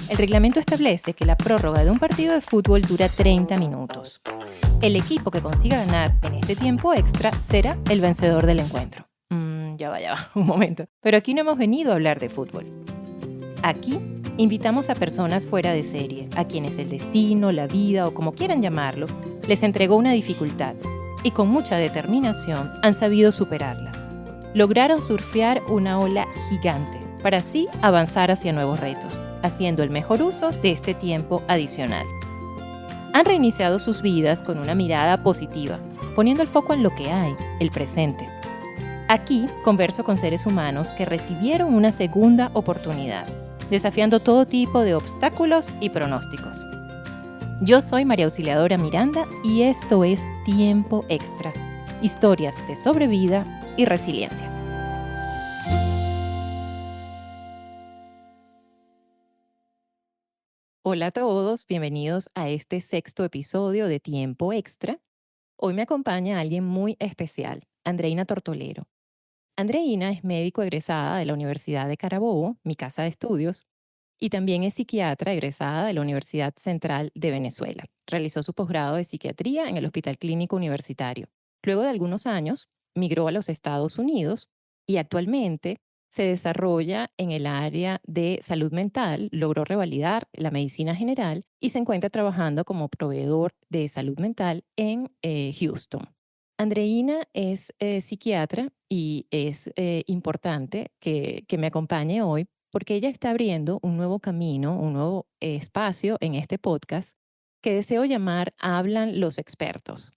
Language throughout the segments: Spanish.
El reglamento establece que la prórroga de un partido de fútbol dura 30 minutos. El equipo que consiga ganar en este tiempo extra será el vencedor del encuentro. Ya va, un momento. Pero aquí no hemos venido a hablar de fútbol. Aquí invitamos a personas fuera de serie, a quienes el destino, la vida o como quieran llamarlo, les entregó una dificultad y con mucha determinación han sabido superarla. Lograron surfear una ola gigante para así avanzar hacia nuevos retos, haciendo el mejor uso de este tiempo adicional. Han reiniciado sus vidas con una mirada positiva, poniendo el foco en lo que hay, el presente. Aquí converso con seres humanos que recibieron una segunda oportunidad, desafiando todo tipo de obstáculos y pronósticos. Yo soy María Auxiliadora Miranda y esto es Tiempo Extra, historias de sobrevida y resiliencia. Hola a todos, bienvenidos a este sexto episodio de Tiempo Extra. Hoy me acompaña alguien muy especial, Andreina Tortolero. Andreina es médico egresada de la Universidad de Carabobo, mi casa de estudios, y también es psiquiatra egresada de la Universidad Central de Venezuela. Realizó su posgrado de psiquiatría en el Hospital Clínico Universitario. Luego de algunos años, migró a los Estados Unidos y actualmente se desarrolla en el área de salud mental, logró revalidar la medicina general y se encuentra trabajando como proveedor de salud mental en Houston. Andreina es psiquiatra y es importante que me acompañe hoy porque ella está abriendo un nuevo camino, un nuevo espacio en este podcast que deseo llamar Hablan los expertos.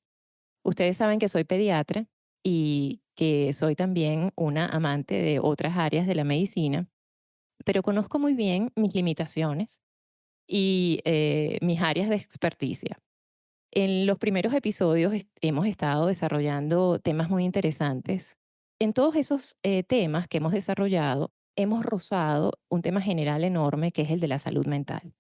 Ustedes saben que soy pediatra y que soy también una amante de otras áreas de la medicina, pero conozco muy bien mis limitaciones y mis áreas de experticia. En los primeros episodios hemos estado desarrollando temas muy interesantes. En todos esos temas que hemos desarrollado, hemos rozado un tema general enorme que es el de la salud mental.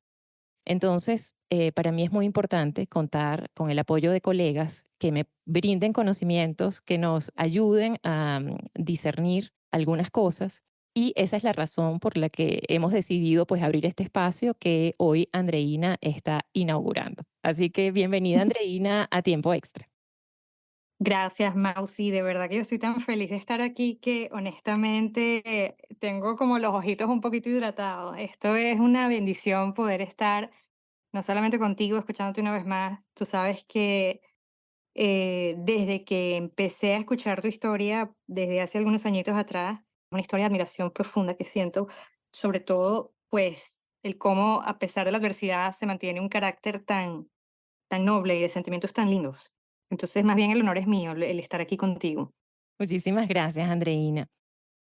Entonces, para mí es muy importante contar con el apoyo de colegas que me brinden conocimientos, que nos ayuden a discernir algunas cosas. Y esa es la razón por la que hemos decidido pues abrir este espacio que hoy Andreina está inaugurando. Así que bienvenida Andreina a Tiempo Extra. Gracias, Mausi. De verdad que yo estoy tan feliz de estar aquí que honestamente tengo como los ojitos un poquito hidratados. Esto es una bendición poder estar no solamente contigo, escuchándote una vez más. Tú sabes que desde que empecé a escuchar tu historia, desde hace algunos añitos atrás, una historia de admiración profunda que siento, sobre todo, pues, el cómo a pesar de la adversidad se mantiene un carácter tan noble y de sentimientos tan lindos. Entonces, más bien el honor es mío, el estar aquí contigo. Muchísimas gracias Andreina.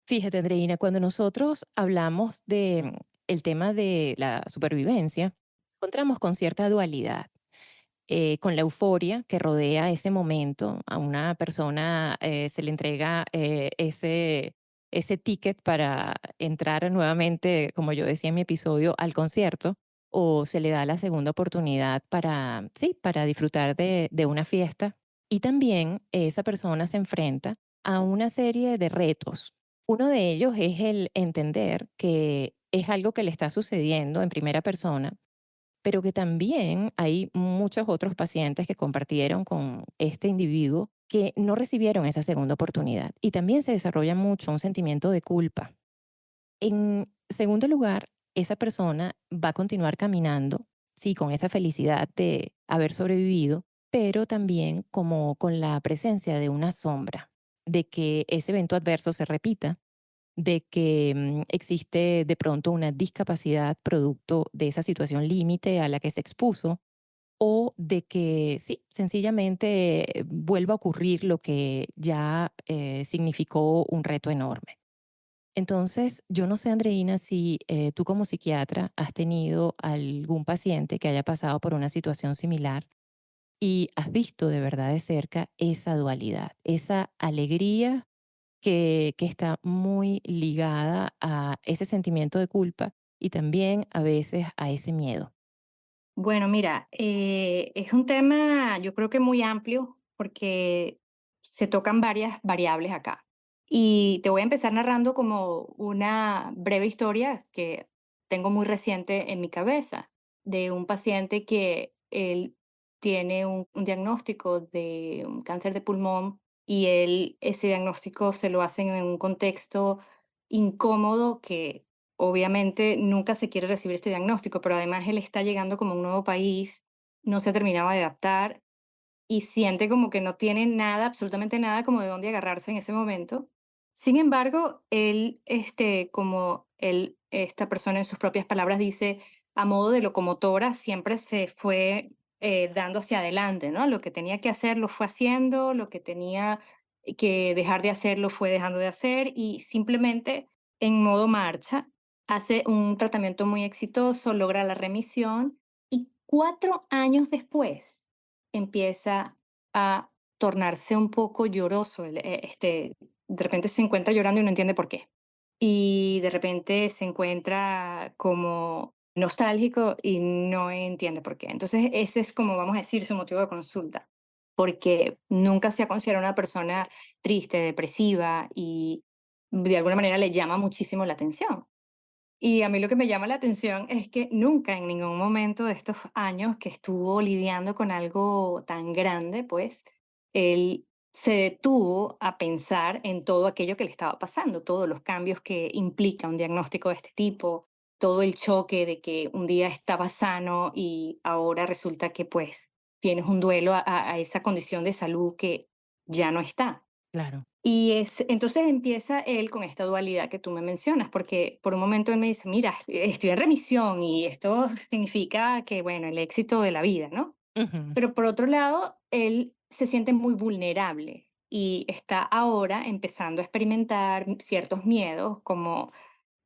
Fíjate Andreina, cuando nosotros hablamos de el tema de la supervivencia, encontramos con cierta dualidad. Con la euforia que rodea ese momento. A una persona se le entrega ese ticket para entrar nuevamente, como yo decía en mi episodio, al concierto, o se le da la segunda oportunidad para, sí, para disfrutar de una fiesta. Y también esa persona se enfrenta a una serie de retos. Uno de ellos es el entender que es algo que le está sucediendo en primera persona, pero que también hay muchos otros pacientes que compartieron con este individuo que no recibieron esa segunda oportunidad. Y también se desarrolla mucho un sentimiento de culpa. En segundo lugar, esa persona va a continuar caminando, sí, con esa felicidad de haber sobrevivido, pero también como con la presencia de una sombra, de que ese evento adverso se repita, de que existe de pronto una discapacidad producto de esa situación límite a la que se expuso, o de que sí, sencillamente vuelva a ocurrir lo que ya significó un reto enorme. Entonces, yo no sé, Andreina, si tú como psiquiatra has tenido algún paciente que haya pasado por una situación similar y has visto de verdad de cerca esa dualidad, esa alegría que está muy ligada a ese sentimiento de culpa y también a veces a ese miedo. Bueno, mira, es un tema yo creo que muy amplio porque se tocan varias variables acá. Y te voy a empezar narrando como una breve historia que tengo muy reciente en mi cabeza de un paciente que él tiene un diagnóstico de un cáncer de pulmón y él ese diagnóstico se lo hacen en un contexto incómodo que obviamente nunca se quiere recibir este diagnóstico, pero además él está llegando como a un nuevo país, no se terminaba de adaptar y siente como que no tiene nada, absolutamente nada como de dónde agarrarse en ese momento. Sin embargo, él, como él, esta persona en sus propias palabras dice, a modo de locomotora, siempre se fue dando hacia adelante, ¿no? Lo que tenía que hacer lo fue haciendo, lo que tenía que dejar de hacer lo fue dejando de hacer y simplemente en modo marcha hace un tratamiento muy exitoso, logra la remisión y 4 años después empieza a tornarse un poco lloroso. De repente se encuentra llorando y no entiende por qué. Y de repente se encuentra como nostálgico y no entiende por qué. Entonces, ese es como, vamos a decir, su motivo de consulta, porque nunca se ha considerado una persona triste, depresiva y de alguna manera le llama muchísimo la atención. Y a mí lo que me llama la atención es que nunca en ningún momento de estos años que estuvo lidiando con algo tan grande, pues, él se detuvo a pensar en todo aquello que le estaba pasando, todos los cambios que implica un diagnóstico de este tipo, todo el choque de que un día estaba sano y ahora resulta que, pues, tienes un duelo a esa condición de salud que ya no está. Claro. Y entonces empieza él con esta dualidad que tú me mencionas, porque por un momento él me dice, mira, estoy en remisión y esto significa que, bueno, el éxito de la vida, ¿no? Ujú. Pero por otro lado, él se siente muy vulnerable y está ahora empezando a experimentar ciertos miedos, como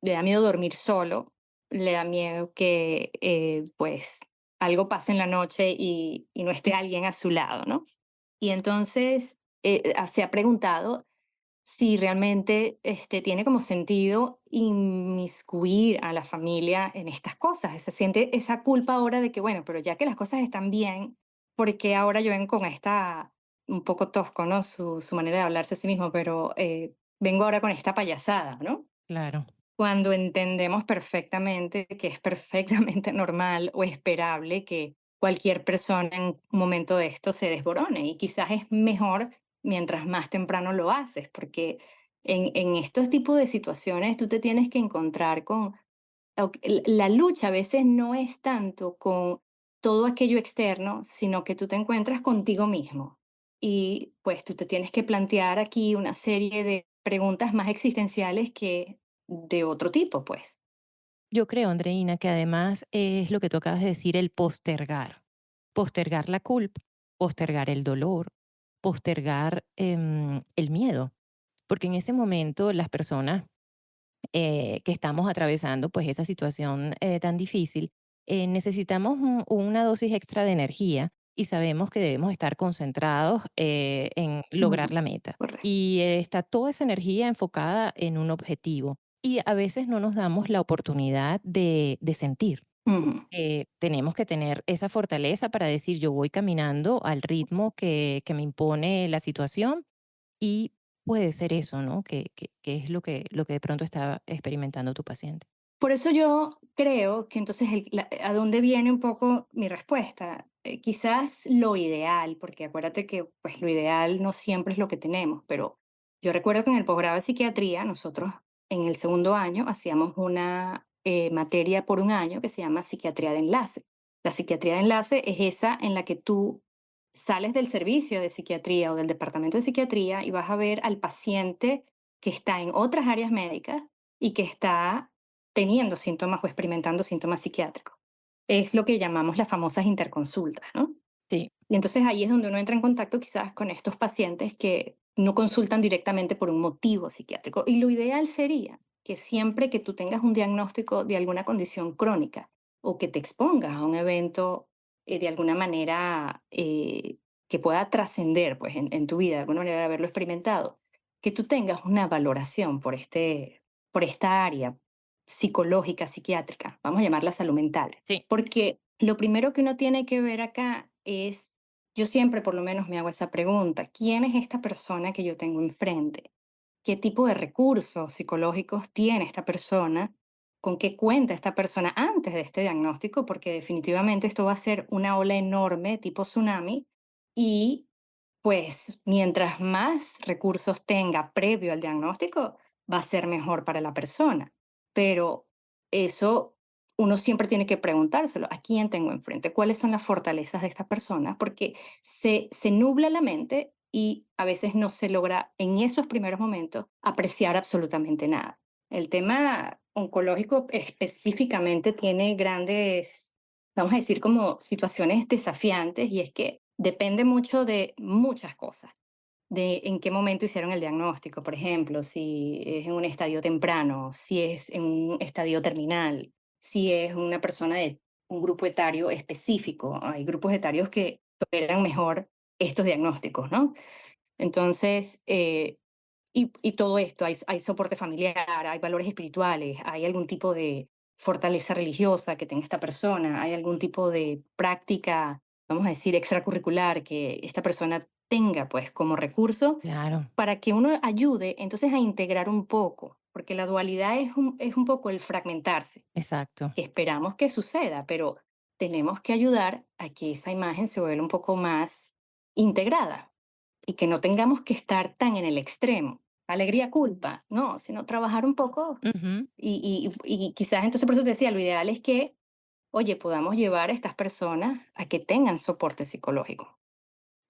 le da miedo dormir solo, le da miedo que, pues, algo pase en la noche y no esté alguien a su lado, ¿no? Y entonces se ha preguntado si realmente tiene como sentido inmiscuir a la familia en estas cosas. Se siente esa culpa ahora de que, bueno, pero ya que las cosas están bien, ¿por qué ahora yo vengo con esta, un poco tosco, ¿no? Su manera de hablarse a sí mismo, pero vengo ahora con esta payasada, ¿no? Claro. Cuando entendemos perfectamente que es perfectamente normal o esperable que cualquier persona en un momento de esto se desborone y quizás es mejor mientras más temprano lo haces, porque en estos tipos de situaciones tú te tienes que encontrar con la lucha a veces no es tanto con todo aquello externo, sino que tú te encuentras contigo mismo. Y pues tú te tienes que plantear aquí una serie de preguntas más existenciales que de otro tipo, pues. Yo creo, Andreina, que además es lo que tú acabas de decir, el postergar. Postergar la culpa, postergar el dolor, postergar el miedo. Porque en ese momento las personas que estamos atravesando pues esa situación tan difícil, necesitamos una dosis extra de energía y sabemos que debemos estar concentrados en lograr Ujú, la meta. correcto. Y está toda esa energía enfocada en un objetivo. Y a veces no nos damos la oportunidad de sentir. Ujú. Tenemos que tener esa fortaleza para decir yo voy caminando al ritmo que me impone la situación y puede ser eso, ¿no? Que es lo que de pronto está experimentando tu paciente. Por eso yo creo que entonces a dónde viene un poco mi respuesta. Quizás lo ideal, porque acuérdate que pues lo ideal no siempre es lo que tenemos, pero yo recuerdo que en el posgrado de psiquiatría nosotros en el segundo año hacíamos una materia por un año que se llama psiquiatría de enlace. La psiquiatría de enlace es esa en la que tú sales del servicio de psiquiatría o del departamento de psiquiatría y vas a ver al paciente que está en otras áreas médicas y que está teniendo síntomas o experimentando síntomas psiquiátricos. Es lo que llamamos las famosas interconsultas, ¿no? Sí, Y entonces ahí es donde uno entra en contacto quizás con estos pacientes que no consultan directamente por un motivo psiquiátrico. Y lo ideal sería que siempre que tú tengas un diagnóstico de alguna condición crónica o que te expongas a un evento de alguna manera que pueda trascender pues, en tu vida, de alguna manera de haberlo experimentado, que tú tengas una valoración por esta área psicológica, psiquiátrica, vamos a llamarla salud mental. sí. Porque lo primero que uno tiene que ver acá es yo siempre por lo menos me hago esa pregunta, ¿quién es esta persona que yo tengo enfrente? ¿Qué tipo de recursos psicológicos tiene esta persona? con qué cuenta esta persona antes de este diagnóstico, porque definitivamente esto va a ser una ola enorme tipo tsunami y pues mientras más recursos tenga previo al diagnóstico, va a ser mejor para la persona. Pero eso uno siempre tiene que preguntárselo, ¿a quién tengo enfrente? ¿Cuáles son las fortalezas de esta persona? Porque se nubla la mente y a veces no se logra en esos primeros momentos apreciar absolutamente nada. El tema oncológico específicamente tiene grandes, vamos a decir, como situaciones desafiantes y es que depende mucho de muchas cosas, de en qué momento hicieron el diagnóstico, por ejemplo, si es en un estadio temprano, si es en un estadio terminal, si es una persona de un grupo etario específico. Hay grupos etarios que toleran mejor estos diagnósticos, ¿no? Entonces, y todo esto, hay soporte familiar, hay valores espirituales, hay algún tipo de fortaleza religiosa que tenga esta persona, hay algún tipo de práctica, vamos a decir, extracurricular que esta persona tenga pues como recurso Claro, para que uno ayude entonces a integrar un poco, porque la dualidad es un poco el fragmentarse, exacto. que esperamos que suceda, pero tenemos que ayudar a que esa imagen se vuelva un poco más integrada y que no tengamos que estar tan en el extremo. Alegría, culpa, no, sino trabajar un poco Ujú. y quizás entonces por eso te decía, lo ideal es que, oye, podamos llevar a estas personas a que tengan soporte psicológico.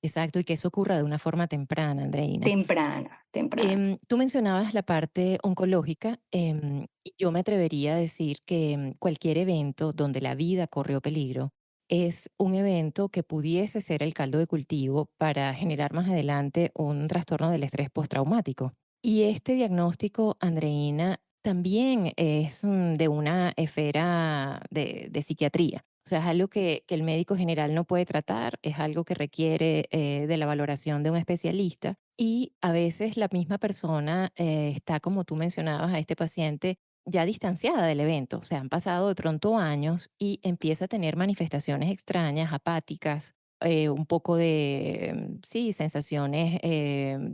Exacto, y que eso ocurra de una forma temprana, Andreina. Temprana, temprana. Tú mencionabas la parte oncológica, y yo me atrevería a decir que cualquier evento donde la vida corrió peligro es un evento que pudiese ser el caldo de cultivo para generar más adelante un trastorno del estrés postraumático. Y este diagnóstico, Andreina, también es de una esfera de psiquiatría. O sea, es algo que el médico general no puede tratar, es algo que requiere de la valoración de un especialista y a veces la misma persona está, como tú mencionabas, a este paciente ya distanciada del evento. O sea, han pasado de pronto años y empieza a tener manifestaciones extrañas, apáticas, un poco de, sí, sensaciones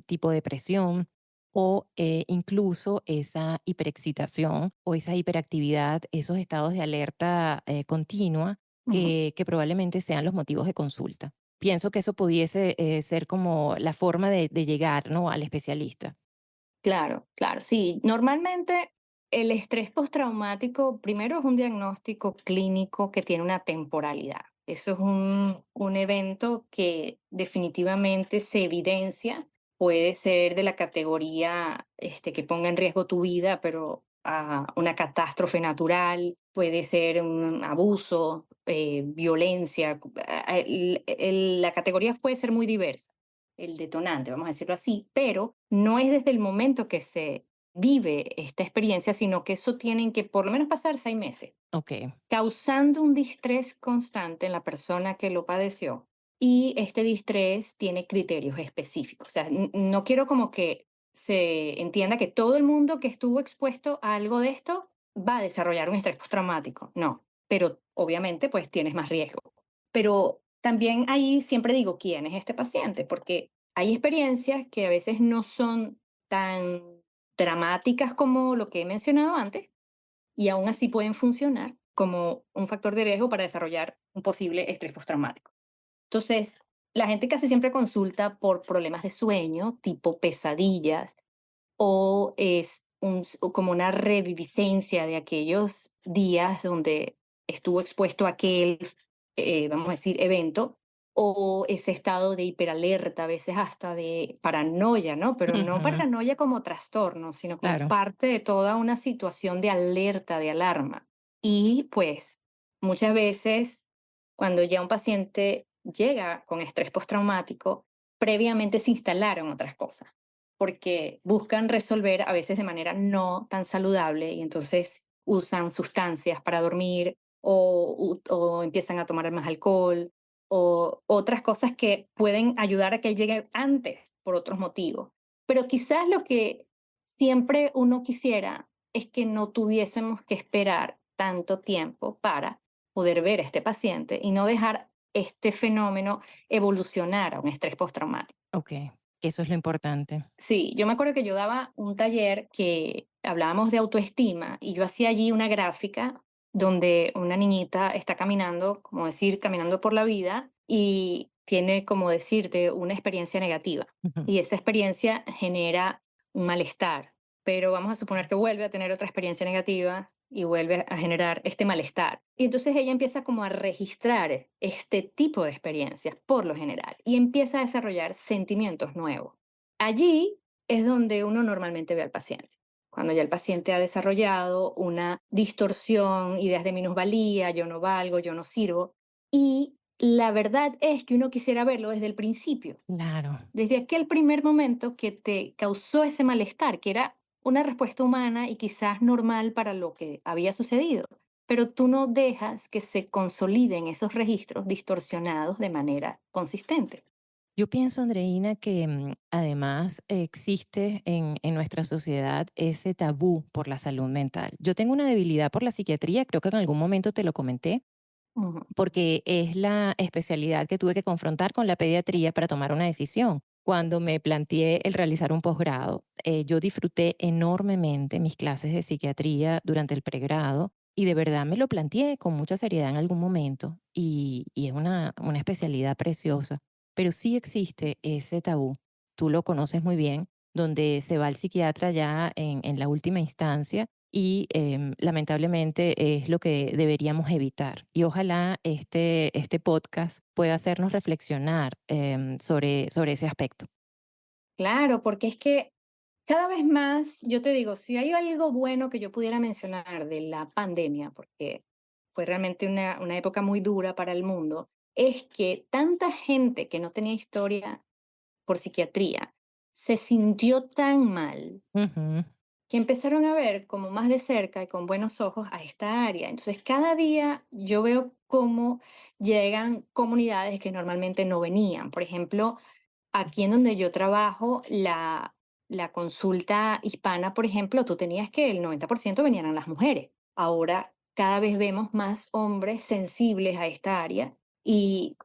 tipo depresión o incluso esa hiperexcitación o esa hiperactividad, esos estados de alerta continua Ujú. que probablemente sean los motivos de consulta. Pienso que eso pudiese ser como la forma de llegar, ¿no?, al especialista. Claro, claro, sí. Normalmente el estrés postraumático, primero es un diagnóstico clínico que tiene una temporalidad. Eso es un evento que definitivamente se evidencia. Puede ser de la categoría que ponga en riesgo tu vida, pero una catástrofe natural, puede ser un abuso, violencia. La categoría puede ser muy diversa, el detonante, vamos a decirlo así, pero no es desde el momento que se vive esta experiencia, sino que eso tienen que por lo menos pasar 6 meses, Ok. causando un distrés constante en la persona que lo padeció. Y este distrés tiene criterios específicos. O sea, no quiero como que se entienda que todo el mundo que estuvo expuesto a algo de esto va a desarrollar un estrés postraumático. No, pero obviamente pues tienes más riesgo. Pero también ahí siempre digo, ¿quién es este paciente? Porque hay experiencias que a veces no son tan dramáticas como lo que he mencionado antes, y aún así pueden funcionar como un factor de riesgo para desarrollar un posible estrés postraumático. Entonces, la gente casi siempre consulta por problemas de sueño, tipo pesadillas, o es o como una reviviscencia de aquellos días donde estuvo expuesto a aquel, vamos a decir, evento, o ese estado de hiperalerta, a veces hasta de paranoia, ¿no? Pero no Ujú. paranoia como trastorno, sino como Claro. parte de toda una situación de alerta, de alarma. Y pues muchas veces cuando ya un paciente llega con estrés postraumático, previamente se instalaron otras cosas porque buscan resolver a veces de manera no tan saludable y entonces usan sustancias para dormir o empiezan a tomar más alcohol o otras cosas que pueden ayudar a que él llegue antes por otros motivos. Pero quizás lo que siempre uno quisiera es que no tuviésemos que esperar tanto tiempo para poder ver a este paciente y no dejar este fenómeno evolucionar a un estrés postraumático. Ok. Eso es lo importante. Sí, yo me acuerdo que yo daba un taller que hablábamos de autoestima y yo hacía allí una gráfica donde una niñita está caminando, como decir, caminando por la vida y tiene, como decirte, una experiencia negativa. Ujú. Y esa experiencia genera un malestar, pero vamos a suponer que vuelve a tener otra experiencia negativa y vuelve a generar este malestar. Y entonces ella empieza como a registrar este tipo de experiencias por lo general y empieza a desarrollar sentimientos nuevos. Allí es donde uno normalmente ve al paciente. Cuando ya el paciente ha desarrollado una distorsión, ideas de minusvalía, yo no valgo, yo no sirvo. Y la verdad es que uno quisiera verlo desde el principio, Claro. desde aquel primer momento que te causó ese malestar, que era una respuesta humana y quizás normal para lo que había sucedido. Pero tú no dejas que se consoliden esos registros distorsionados de manera consistente. Yo pienso, Andreina, que además existe en nuestra sociedad ese tabú por la salud mental. Yo tengo una debilidad por la psiquiatría, creo que en algún momento te lo comenté, Ujú. porque es la especialidad que tuve que confrontar con la pediatría para tomar una decisión. Cuando me planteé el realizar un posgrado, yo disfruté enormemente mis clases de psiquiatría durante el pregrado y de verdad me lo planteé con mucha seriedad en algún momento y es una especialidad preciosa, pero sí existe ese tabú, tú lo conoces muy bien, donde se va al psiquiatra ya en la última instancia y lamentablemente es lo que deberíamos evitar. Y ojalá este podcast pueda hacernos reflexionar sobre ese aspecto. Claro, porque es que cada vez más, yo te digo, si hay algo bueno que yo pudiera mencionar de la pandemia, porque fue realmente una época muy dura para el mundo, es que tanta gente que no tenía historia por psiquiatría se sintió tan mal Ujú. que empezaron a ver como más de cerca y con buenos ojos a esta área. Entonces, cada día yo veo cómo llegan comunidades que normalmente no venían. Por ejemplo, aquí en donde yo trabajo, la consulta hispana, por ejemplo, tú tenías que el 90% venían las mujeres. Ahora cada vez vemos más hombres sensibles a esta área y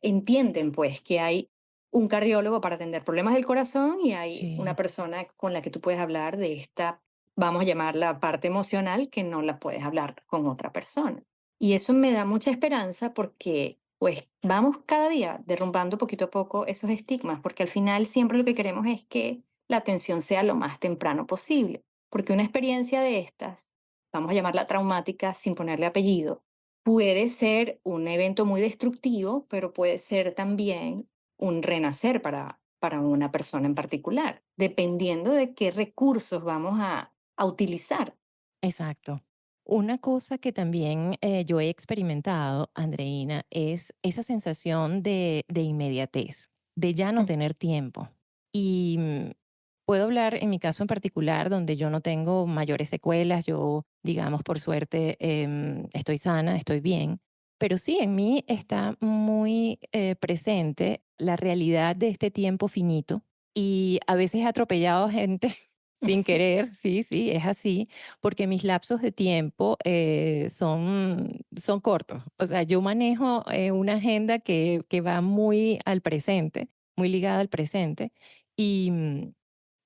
entienden pues que hay un cardiólogo para atender problemas del corazón y hay Sí, una persona con la que tú puedes hablar de esta, vamos a llamarla parte emocional, que no la puedes hablar con otra persona. Y eso me da mucha esperanza porque pues vamos cada día derrumbando poquito a poco esos estigmas, porque al final siempre lo que queremos es que la atención sea lo más temprano posible, porque una experiencia de estas, vamos a llamarla traumática sin ponerle apellido, puede ser un evento muy destructivo, pero puede ser también un renacer para una persona en particular, dependiendo de qué recursos vamos a utilizar. exacto. Una cosa que también yo he experimentado, Andreina, es esa sensación de inmediatez, de ya no Mm. tener tiempo. Y puedo hablar en mi caso en particular, donde yo no tengo mayores secuelas, yo, digamos, por suerte, estoy sana, estoy bien, pero sí, en mí está muy presente la realidad de este tiempo finito y a veces he atropellado a gente sin querer, sí, sí, es así, porque mis lapsos de tiempo son cortos. O sea, yo manejo una agenda que va muy al presente, muy ligada al presente, y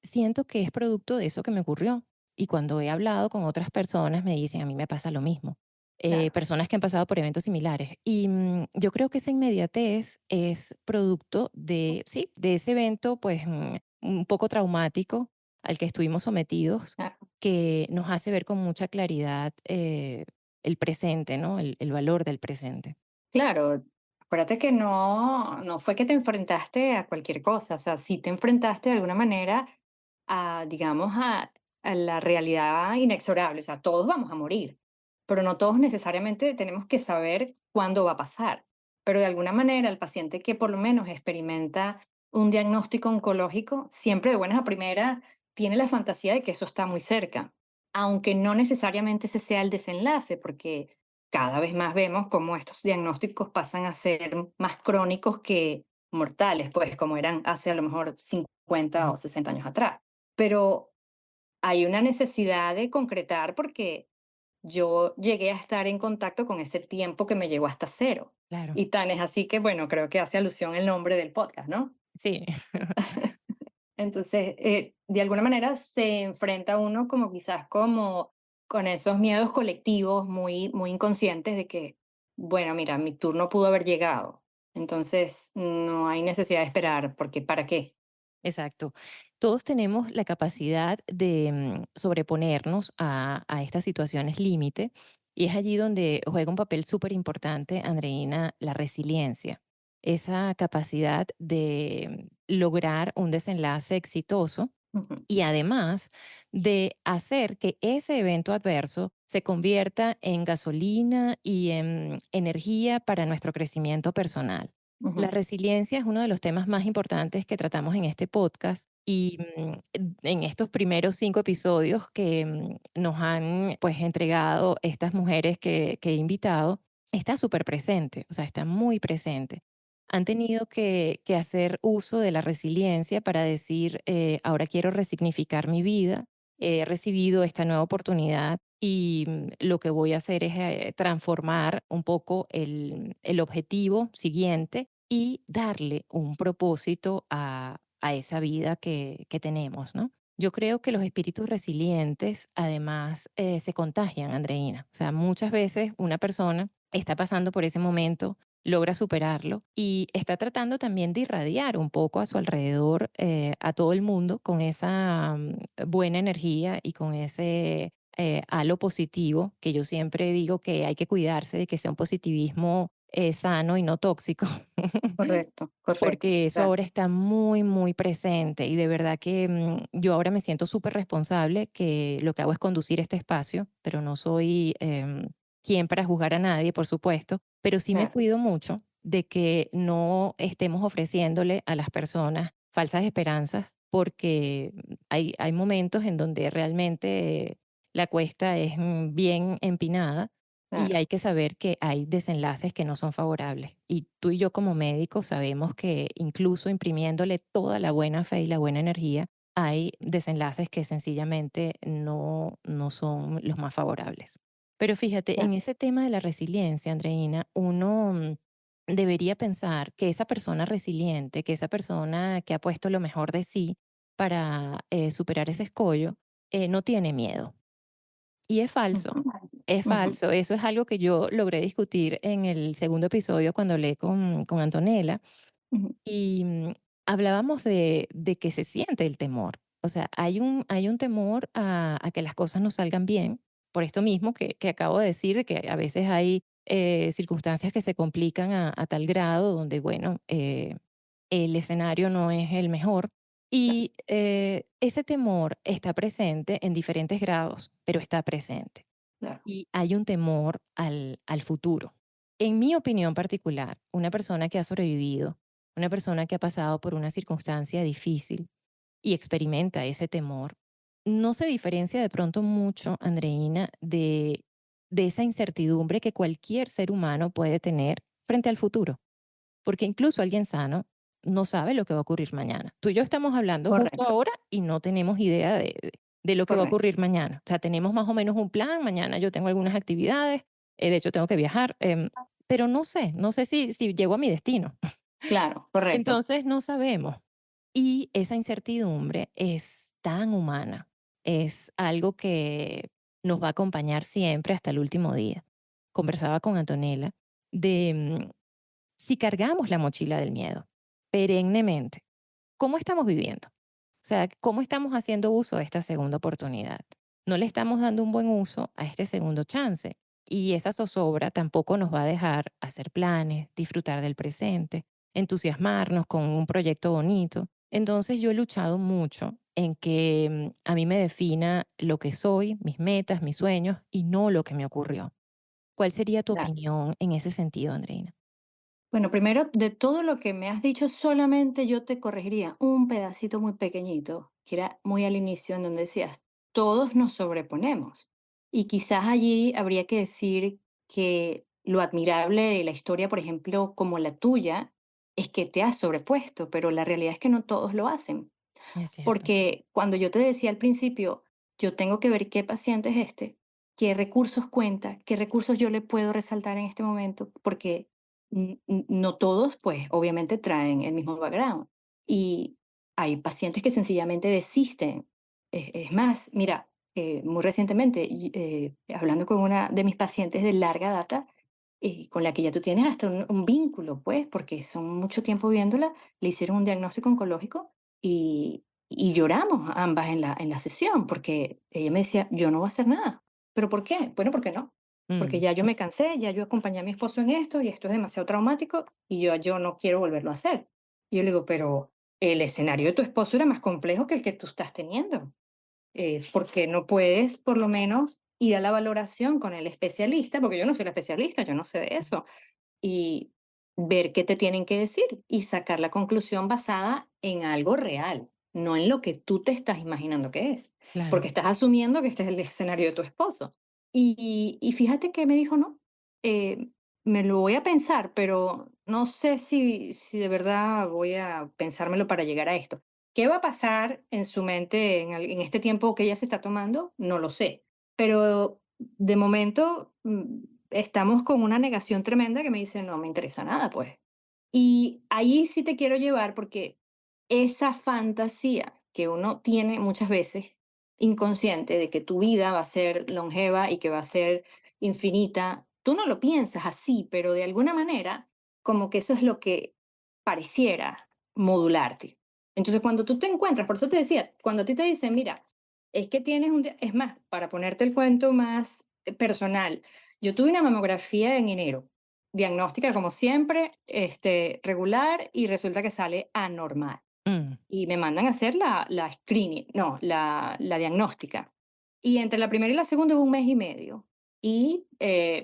siento que es producto de eso que me ocurrió. Y cuando he hablado con otras personas me dicen, a mí me pasa lo mismo. Claro, Personas que han pasado por eventos similares. Y yo creo que esa inmediatez es producto de, sí, de ese evento, pues un poco traumático al que estuvimos sometidos, claro. que nos hace ver con mucha claridad el presente, ¿no? El valor del presente. Claro, acuérdate que no fue que te enfrentaste a cualquier cosa, o sea, sí te enfrentaste de alguna manera a, digamos, a la realidad inexorable, o sea, todos vamos a morir, pero no todos necesariamente tenemos que saber cuándo va a pasar. Pero de alguna manera el paciente que por lo menos experimenta un diagnóstico oncológico, siempre de buenas a primeras tiene la fantasía de que eso está muy cerca, aunque no necesariamente ese sea el desenlace, porque cada vez más vemos cómo estos diagnósticos pasan a ser más crónicos que mortales, pues como eran hace a lo mejor 50 Mm. o 60 años atrás. Pero hay una necesidad de concretar porque yo llegué a estar en contacto con ese tiempo que me llegó hasta cero. Claro. Y tan es así que, bueno, creo que hace alusión el nombre del podcast, ¿no? Sí. Entonces, de alguna manera se enfrenta uno como quizás como con esos miedos colectivos muy, muy inconscientes de que, bueno, mira, mi turno pudo haber llegado. Entonces, no hay necesidad de esperar, porque ¿para qué? Exacto. Todos tenemos la capacidad de sobreponernos a estas situaciones límite y es allí donde juega un papel súper importante, Andreina, la resiliencia. Esa capacidad de lograr un desenlace exitoso Ujú, y además de hacer que ese evento adverso se convierta en gasolina y en energía para nuestro crecimiento personal. La ujú, resiliencia es uno de los temas más importantes que tratamos en este podcast y en estos primeros 5 episodios que nos han pues entregado estas mujeres que he invitado, está súper presente, o sea, está muy presente. Han tenido que hacer uso de la resiliencia para decir, ahora quiero resignificar mi vida, he recibido esta nueva oportunidad y lo que voy a hacer es transformar un poco el objetivo siguiente y darle un propósito a esa vida que tenemos, ¿no? Yo creo que los espíritus resilientes además se contagian, Andreina. O sea, muchas veces una persona está pasando por ese momento, logra superarlo y está tratando también de irradiar un poco a su alrededor, a todo el mundo, con esa buena energía y con ese halo positivo, que yo siempre digo que hay que cuidarse de que sea un positivismo sano y no tóxico, correcto, correcto. porque eso Claro, ahora está muy, muy presente y de verdad que yo ahora me siento súper responsable, que lo que hago es conducir este espacio, pero no soy quien para juzgar a nadie, por supuesto, pero sí me claro, cuido mucho de que no estemos ofreciéndole a las personas falsas esperanzas, porque hay momentos en donde realmente la cuesta es bien empinada y claro, hay que saber que hay desenlaces que no son favorables. Y tú y yo como médicos sabemos que incluso imprimiéndole toda la buena fe y la buena energía, hay desenlaces que sencillamente no son los más favorables. Pero fíjate, en claro. ese tema de la resiliencia, Andreina, uno debería pensar que esa persona resiliente, que esa persona que ha puesto lo mejor de sí para superar ese escollo, no tiene miedo. Y es Ujú, falso, es ujú, falso. Eso es algo que yo logré discutir en el segundo episodio cuando hablé con Antonella ujú, y hablábamos de que se siente el temor. O sea, hay un temor a que las cosas no salgan bien, por esto mismo que acabo de decir, de que a veces hay circunstancias que se complican a tal grado donde, bueno, el escenario no es el mejor. claro, Y ese temor está presente en diferentes grados, pero está presente. claro, Y hay un temor al futuro. En mi opinión particular, una persona que ha sobrevivido, una persona que ha pasado por una circunstancia difícil y experimenta ese temor, no se diferencia de pronto mucho, Andreina, de esa incertidumbre que cualquier ser humano puede tener frente al futuro. Porque incluso alguien sano no sabe lo que va a ocurrir mañana. Tú y yo estamos hablando justo correcto, ahora y no tenemos idea de lo que va a correcto. ocurrir mañana. O sea, tenemos más o menos un plan. Mañana yo tengo algunas actividades, de hecho tengo que viajar, pero no sé si llego a mi destino. Claro, correcto. Entonces no sabemos. Y esa incertidumbre es tan humana, es algo que nos va a acompañar siempre hasta el último día. Conversaba con Antonella de si cargamos la mochila del miedo perennemente, ¿cómo estamos viviendo? O sea, ¿cómo estamos haciendo uso de esta segunda oportunidad? No le estamos dando un buen uso a este segundo chance. Y esa zozobra tampoco nos va a dejar hacer planes, disfrutar del presente, entusiasmarnos con un proyecto bonito. Entonces yo he luchado mucho en que a mí me defina lo que soy, mis metas, mis sueños y no lo que me ocurrió. ¿Cuál sería tu Claro. opinión en ese sentido, Andreina? Bueno, primero, de todo lo que me has dicho, solamente yo te corregiría un pedacito muy pequeñito, que era muy al inicio, en donde decías, todos nos sobreponemos. Y quizás allí habría que decir que lo admirable de la historia, por ejemplo, como la tuya, es que te has sobrepuesto, pero la realidad es que no todos lo hacen. Es cierto. Porque cuando yo te decía al principio, yo tengo que ver qué paciente es este, qué recursos cuenta, qué recursos yo le puedo resaltar en este momento, porque no todos, pues, obviamente traen el mismo background. Y hay pacientes que sencillamente desisten. Es más, mira, muy recientemente, hablando con una de mis pacientes de larga data, con la que ya tú tienes hasta un vínculo, pues, porque son mucho tiempo viéndola, le hicieron un diagnóstico oncológico y lloramos ambas en la sesión, porque ella me decía, yo no voy a hacer nada. ¿Pero por qué? Bueno, ¿por qué no? Porque Mm, ya yo me cansé, ya yo acompañé a mi esposo en esto y esto es demasiado traumático y yo no quiero volverlo a hacer. Y yo le digo, pero el escenario de tu esposo era más complejo que el que tú estás teniendo. ¿Por qué no puedes por lo menos ir a la valoración con el especialista? Porque yo no soy la especialista, yo no sé de eso y ver qué te tienen que decir y sacar la conclusión basada en algo real, no en lo que tú te estás imaginando que es, porque claro. estás asumiendo que este es el escenario de tu esposo. Y fíjate que me dijo, no, eh, me lo voy a pensar, pero no sé si de verdad voy a pensármelo para llegar a esto. ¿Qué va a pasar en su mente en este tiempo que ella se está tomando? No lo sé, pero de momento estamos con una negación tremenda que me dice, no me interesa nada, pues. Y ahí sí te quiero llevar porque esa fantasía que uno tiene muchas veces inconsciente de que tu vida va a ser longeva y que va a ser infinita, tú no lo piensas así, pero de alguna manera como que eso es lo que pareciera modularte. Entonces cuando tú te encuentras, por eso te decía, cuando a ti te dicen, mira, es que tienes es más, para ponerte el cuento más personal, yo tuve una mamografía en enero, diagnóstica como siempre, regular, y resulta que sale anormal. Mm, Y me mandan a hacer la screening, no, la diagnóstica. Y entre la primera y la segunda hubo un mes y medio. Y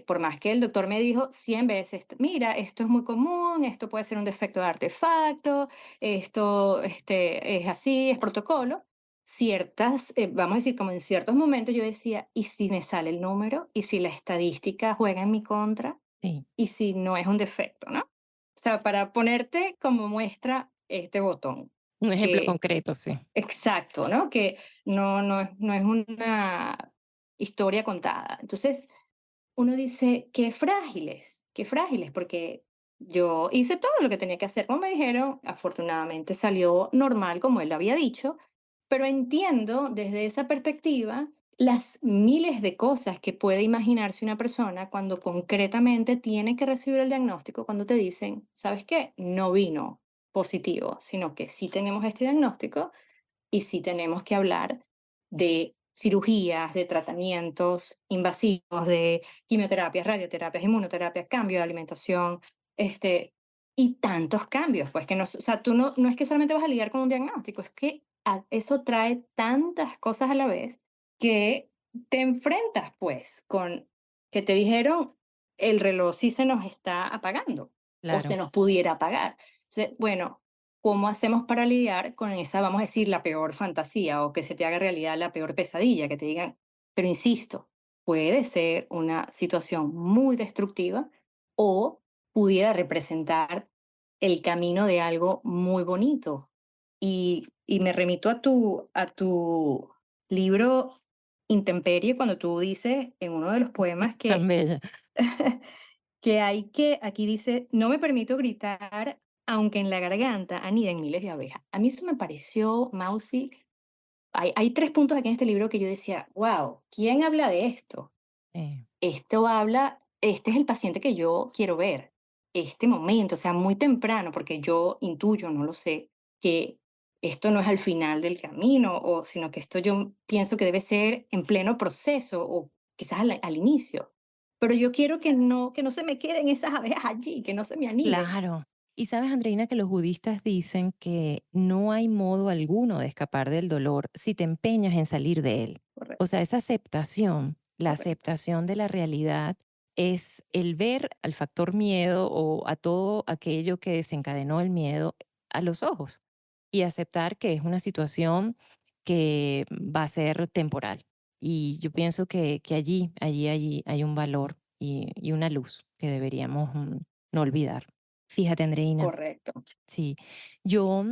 por más que el doctor me dijo 100 veces, mira, esto es muy común, esto puede ser un defecto de artefacto, esto es así, es protocolo. Ciertas, vamos a decir, como en ciertos momentos yo decía, ¿y si me sale el número? ¿Y si la estadística juega en mi contra? sí, ¿Y si no es un defecto, no? O sea, para ponerte como muestra este botón, un ejemplo que concreto, sí. exacto, ¿no? Que no es una historia contada. Entonces, uno dice, qué frágiles, porque yo hice todo lo que tenía que hacer, como me dijeron, afortunadamente salió normal, como él había dicho, pero entiendo desde esa perspectiva las miles de cosas que puede imaginarse una persona cuando concretamente tiene que recibir el diagnóstico, cuando te dicen, ¿sabes qué? No vino positivo, sino que sí tenemos este diagnóstico y sí tenemos que hablar de cirugías, de tratamientos invasivos, de quimioterapias, radioterapias, inmunoterapias, cambio de alimentación, este, y tantos cambios, pues que no, o sea, tú no es que solamente vas a lidiar con un diagnóstico, es que eso trae tantas cosas a la vez que te enfrentas, pues, con que te dijeron, el reloj sí se nos está apagando o se Claro. nos pudiera apagar. Entonces, bueno, ¿cómo hacemos para lidiar con esa, vamos a decir, la peor fantasía o que se te haga realidad la peor pesadilla? Que te digan, pero insisto, puede ser una situación muy destructiva o pudiera representar el camino de algo muy bonito. Y me remito a tu libro Intemperie, cuando tú dices en uno de los poemas Tan bella. que hay que, aquí dice, no me permito gritar, aunque en la garganta aniden miles de abejas. A mí eso me pareció, Mausi, hay tres puntos aquí en este libro que yo decía, wow, ¿quién habla de esto? Eh, Esto habla, este es el paciente que yo quiero ver, este momento, o sea, muy temprano, porque yo intuyo, no lo sé, que esto no es al final del camino, o, sino que esto yo pienso que debe ser en pleno proceso o quizás al inicio. Pero yo quiero que no se me queden esas abejas allí, que no se me aniden. claro. Y sabes, Andreina, que los budistas dicen que no hay modo alguno de escapar del dolor si te empeñas en salir de él. O Correcto, sea, esa aceptación, la correcto, aceptación de la realidad es el ver al factor miedo o a todo aquello que desencadenó el miedo a los ojos y aceptar que es una situación que va a ser temporal. Y yo pienso que allí hay un valor y una luz que deberíamos no olvidar. Fíjate, Andreina, correcto. sí, yo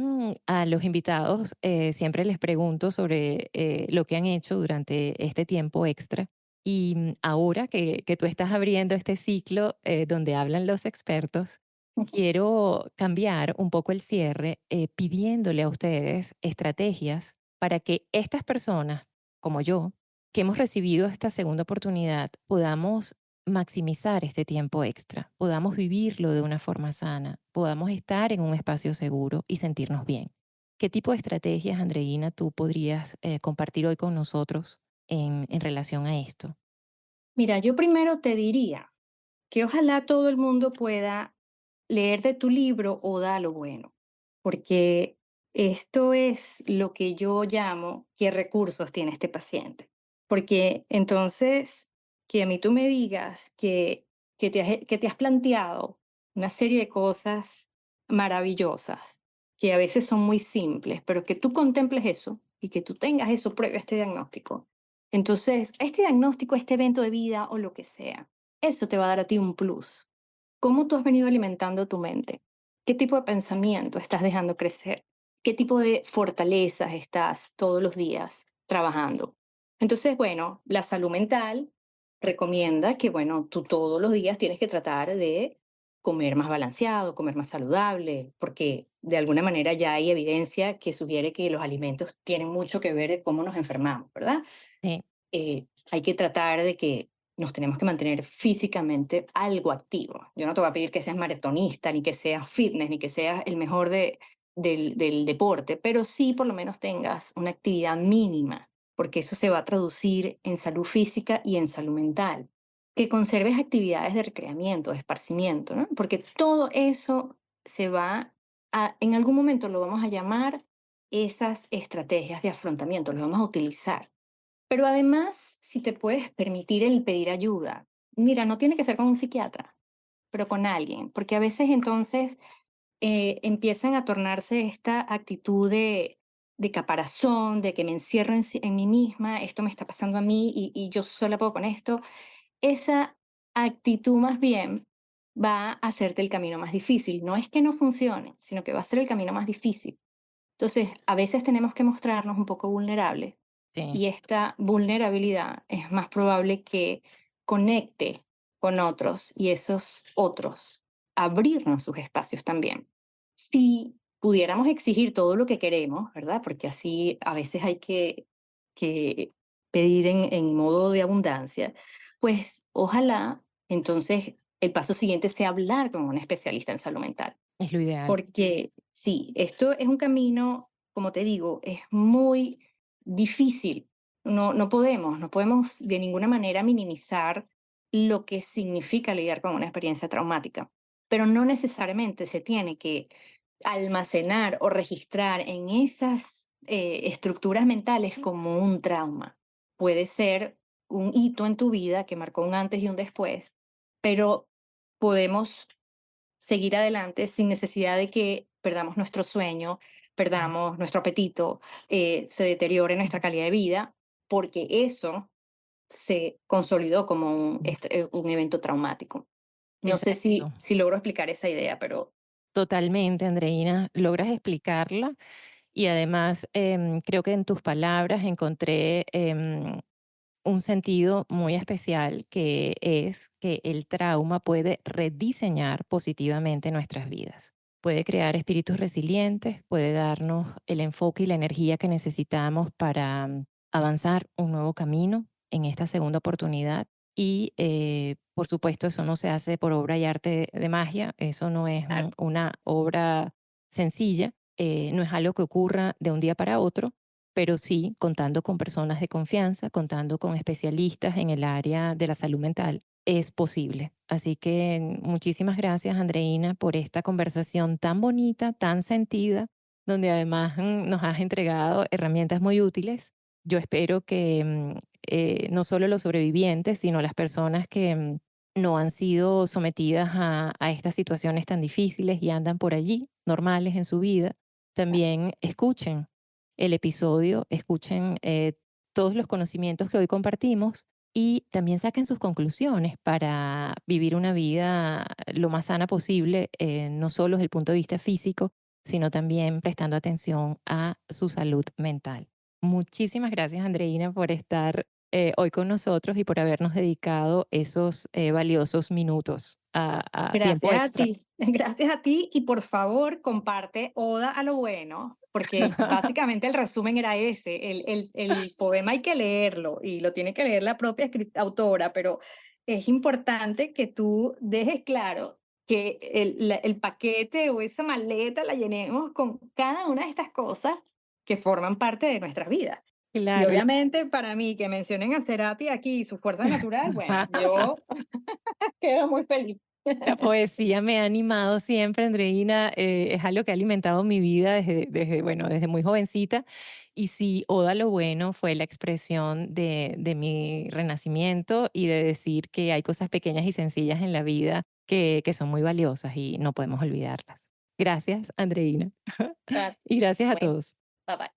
a los invitados siempre les pregunto sobre lo que han hecho durante este tiempo extra. Y ahora que tú estás abriendo este ciclo donde hablan los expertos, quiero cambiar un poco el cierre pidiéndole a ustedes estrategias para que estas personas, como yo, que hemos recibido esta segunda oportunidad, podamos maximizar este tiempo extra, podamos vivirlo de una forma sana, podamos estar en un espacio seguro y sentirnos bien. ¿Qué tipo de estrategias, Andreina, tú podrías compartir hoy con nosotros en relación a esto? Mira, yo primero te diría que ojalá todo el mundo pueda leer de tu libro o da lo bueno, porque esto es lo que yo llamo qué recursos tiene este paciente. Porque entonces, que a mí tú me digas que te has planteado una serie de cosas maravillosas, que a veces son muy simples, pero que tú contemples eso y que tú tengas eso previo a este diagnóstico. Entonces, este diagnóstico, este evento de vida o lo que sea, eso te va a dar a ti un plus. ¿Cómo tú has venido alimentando tu mente? ¿Qué tipo de pensamiento estás dejando crecer? ¿Qué tipo de fortalezas estás todos los días trabajando? Entonces, bueno, la salud mental recomienda que, bueno, tú todos los días tienes que tratar de comer más balanceado, comer más saludable, porque de alguna manera ya hay evidencia que sugiere que los alimentos tienen mucho que ver de cómo nos enfermamos, ¿verdad? Sí, Hay que tratar de que nos tenemos que mantener físicamente algo activo. Yo no te voy a pedir que seas maratonista, ni que seas fitness, ni que seas el mejor del deporte, pero sí por lo menos tengas una actividad mínima, porque eso se va a traducir en salud física y en salud mental. Que conserves actividades de recreamiento, de esparcimiento, ¿no? Porque todo eso se va en algún momento lo vamos a llamar esas estrategias de afrontamiento, lo vamos a utilizar, pero además, si te puedes permitir el pedir ayuda, mira, no tiene que ser con un psiquiatra, pero con alguien, porque a veces entonces empiezan a tornarse esta actitud de caparazón, de que me encierro en mí misma, esto me está pasando a mí y yo sola puedo con esto. Esa actitud más bien va a hacerte el camino más difícil. No es que no funcione, sino que va a ser el camino más difícil. Entonces, a veces tenemos que mostrarnos un poco vulnerables sí, y esta vulnerabilidad es más probable que conecte con otros y esos otros abrirnos sus espacios también. Si pudiéramos exigir todo lo que queremos, ¿verdad? Porque así a veces hay que pedir en modo de abundancia, pues ojalá entonces el paso siguiente sea hablar con un especialista en salud mental, es lo ideal. porque sí, esto es un camino, como te digo, es muy difícil. No podemos de ninguna manera minimizar lo que significa lidiar con una experiencia traumática, pero no necesariamente se tiene que almacenar o registrar en esas estructuras mentales como un trauma. Puede ser un hito en tu vida que marcó un antes y un después, pero podemos seguir adelante sin necesidad de que perdamos nuestro sueño, Mm. perdamos nuestro apetito, se deteriore nuestra calidad de vida, porque eso se consolidó como un evento traumático. No sé Exacto. si logro explicar esa idea, pero Totalmente, Andreina, logras explicarla y además creo que en tus palabras encontré un sentido muy especial que es que el trauma puede rediseñar positivamente nuestras vidas. Puede crear espíritus resilientes, puede darnos el enfoque y la energía que necesitamos para avanzar un nuevo camino en esta segunda oportunidad. Y por supuesto, eso no se hace por obra y arte de magia, eso no es claro, una obra sencilla, no es algo que ocurra de un día para otro, pero sí contando con personas de confianza, contando con especialistas en el área de la salud mental, es posible. Así que muchísimas gracias, Andreina, por esta conversación tan bonita, tan sentida, donde además nos has entregado herramientas muy útiles. Yo espero que no solo los sobrevivientes, sino las personas que no han sido sometidas a estas situaciones tan difíciles y andan por allí, normales en su vida, claro. también escuchen el episodio, escuchen todos los conocimientos que hoy compartimos y también saquen sus conclusiones para vivir una vida lo más sana posible, no solo desde el punto de vista físico, sino también prestando atención a su salud mental. Muchísimas gracias, Andreina, por estar hoy con nosotros y por habernos dedicado esos valiosos minutos a tiempo Gracias a extra. ti, gracias a ti y por favor comparte Oda a lo bueno, porque básicamente el resumen era ese, el poema hay que leerlo y lo tiene que leer la propia autora, pero es importante que tú dejes claro que el paquete o esa maleta la llenemos con cada una de estas cosas que forman parte de nuestras vidas. Y Claro. obviamente para mí que mencionen a Cerati aquí y su fuerza natural, bueno, yo quedo muy feliz. La poesía me ha animado siempre, Andreina, es algo que ha alimentado mi vida bueno, desde muy jovencita. Y sí, Oda lo bueno fue la expresión de mi renacimiento y de decir que hay cosas pequeñas y sencillas en la vida que son muy valiosas y no podemos olvidarlas. Gracias, Andreina. Ah, Y gracias a bueno, todos. bye bye.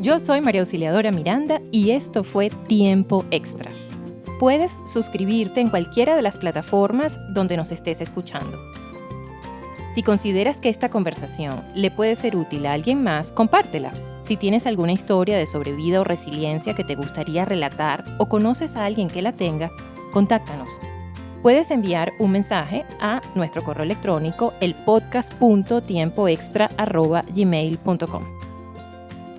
Yo soy María Auxiliadora Miranda y esto fue Tiempo Extra. Puedes suscribirte en cualquiera de las plataformas donde nos estés escuchando. Si consideras que esta conversación le puede ser útil a alguien más, compártela. Si tienes alguna historia de sobrevida o resiliencia que te gustaría relatar o conoces a alguien que la tenga, contáctanos. Puedes enviar un mensaje a nuestro correo electrónico elpodcast.tiempoextra@gmail.com.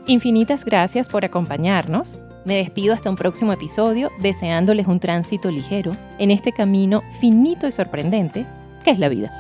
Infinitas gracias por acompañarnos. Me despido hasta un próximo episodio deseándoles un tránsito ligero en este camino finito y sorprendente que es la vida.